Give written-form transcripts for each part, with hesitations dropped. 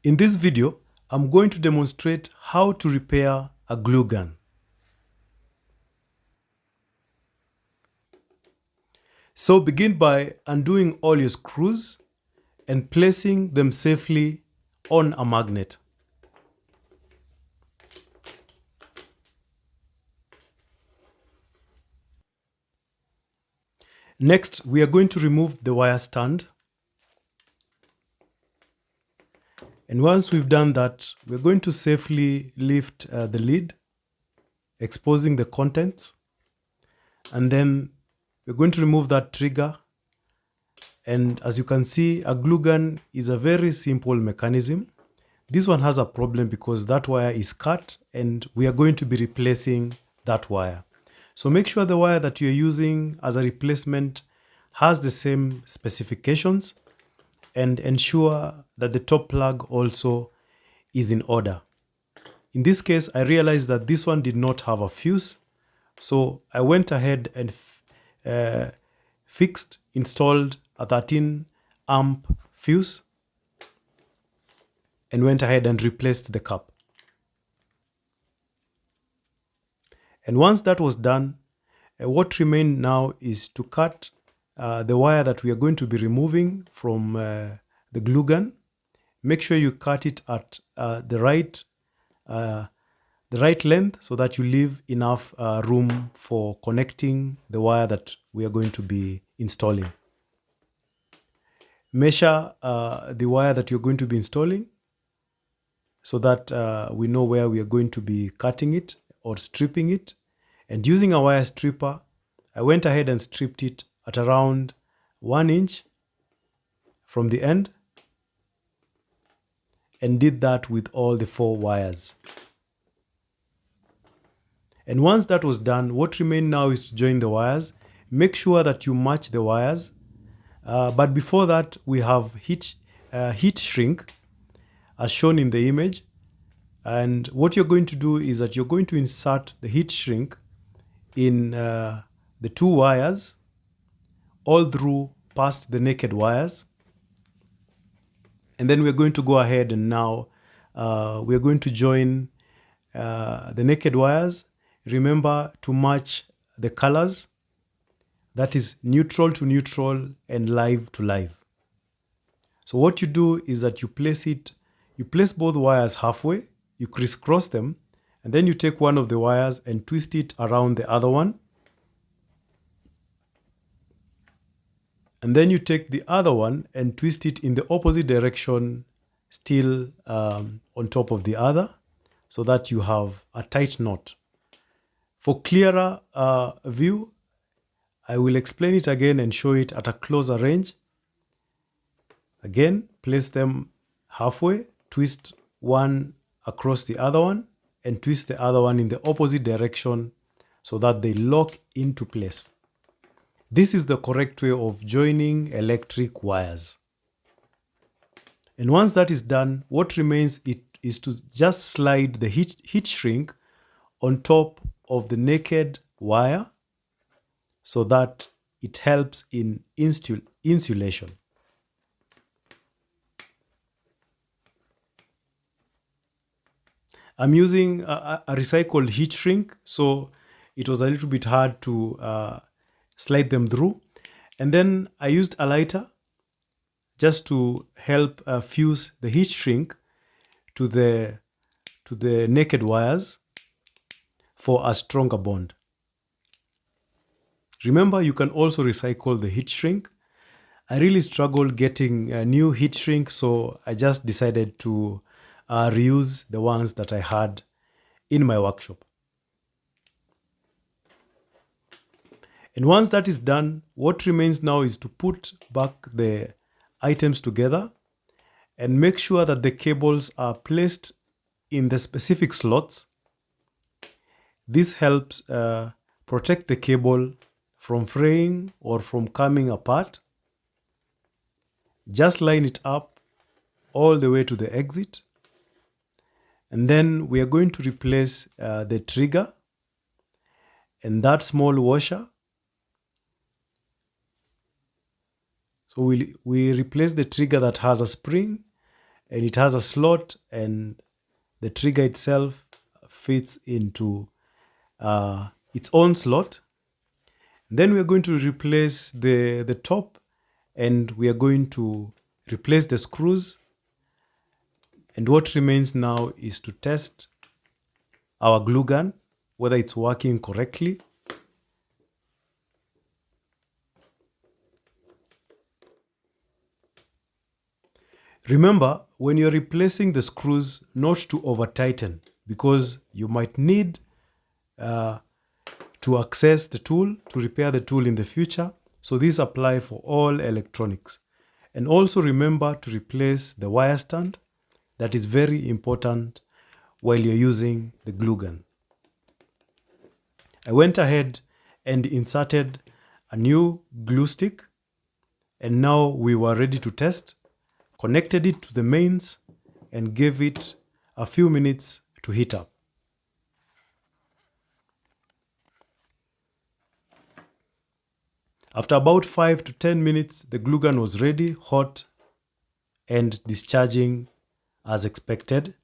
In this video, I'm going to demonstrate how to repair a glue gun. So begin by undoing all your screws and placing them safely on a magnet. Next, we are going to remove the wire stand. And once we've done that, we're going to safely lift the lid, exposing the contents. And then we're going to remove that trigger. And as you can see, a glue gun is a very simple mechanism. This one has a problem because that wire is cut and we are going to be replacing that wire. So make sure the wire that you're using as a replacement has the same specifications and ensure that the top plug also is in order. In this case, I realized that this one did not have a fuse. So I went ahead and installed a 13 amp fuse and went ahead and replaced the cap. And once that was done, what remained now is to cut the wire that we are going to be removing from the glue gun. Make sure you cut it at the right length so that you leave enough room for connecting the wire that we are going to be installing. Measure the wire that you're going to be installing so that we know where we are going to be cutting it or stripping it. And using a wire stripper, I went ahead and stripped it at around 1 inch from the end and did that with all the 4 wires. And once that was done, what remained now is to join the wires. Make sure that you match the wires. But before that, we have heat shrink as shown in the image. And what you're going to do is that you're going to insert the heat shrink in the 2 wires all through past the naked wires. And then we're going to go ahead and now we're going to join the naked wires. Remember to match the colors, that is neutral to neutral and live to live. So what you do is that you place both wires halfway, you crisscross them, and then you take one of the wires and twist it around the other one. And then you take the other one and twist it in the opposite direction, still on top of the other, so that you have a tight knot. For clearer view, I will explain it again and show it at a closer range. Again, place them halfway, twist one across the other one, and twist the other one in the opposite direction so that they lock into place. This is the correct way of joining electric wires. And once that is done, what remains is to just slide the heat shrink on top of the naked wire so that it helps in insulation. I'm using a recycled heat shrink, so it was a little bit hard to slide them through. And then I used a lighter just to help fuse the heat shrink to the naked wires for a stronger bond. Remember, you can also recycle the heat shrink. I really struggled getting a new heat shrink, so I just decided to reuse the ones that I had in my workshop. And once that is done, what remains now is to put back the items together and make sure that the cables are placed in the specific slots. This helps protect the cable from fraying or from coming apart. Just line it up all the way to the exit. And then we are going to replace the trigger and that small washer. So we replace the trigger that has a spring and it has a slot, and the trigger itself fits into its own slot. Then we are going to replace the top, and we are going to replace the screws. And what remains now is to test our glue gun, whether it's working correctly. Remember, when you're replacing the screws, not to over tighten, because you might need to access the tool, to repair the tool in the future. So these apply for all electronics. And also remember to replace the wire stand. That is very important while you're using the glue gun. I went ahead and inserted a new glue stick, and now we were ready to test. Connected it to the mains and gave it a few minutes to heat up. After about 5 to 10 minutes, the glue gun was ready, hot, and discharging as expected.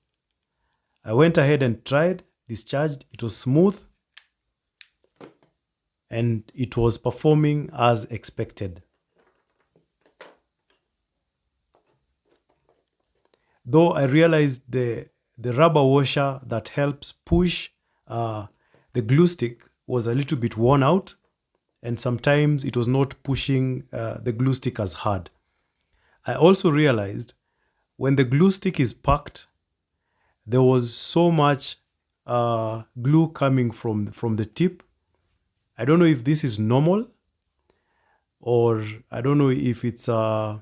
I went ahead and tried, discharged. It was smooth, and it was performing as expected. Though I realized the rubber washer that helps push the glue stick was a little bit worn out, and sometimes it was not pushing the glue stick as hard. I also realized when the glue stick is packed, there was so much glue coming from the tip. I don't know if this is normal, or I don't know if it's a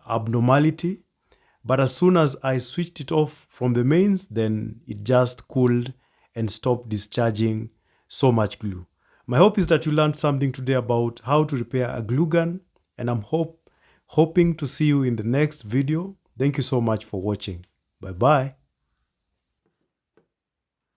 abnormality. But as soon as I switched it off from the mains, then it just cooled and stopped discharging so much glue. My hope is that you learned something today about how to repair a glue gun, and I'm hoping to see you in the next video. Thank you so much for watching. Bye-bye.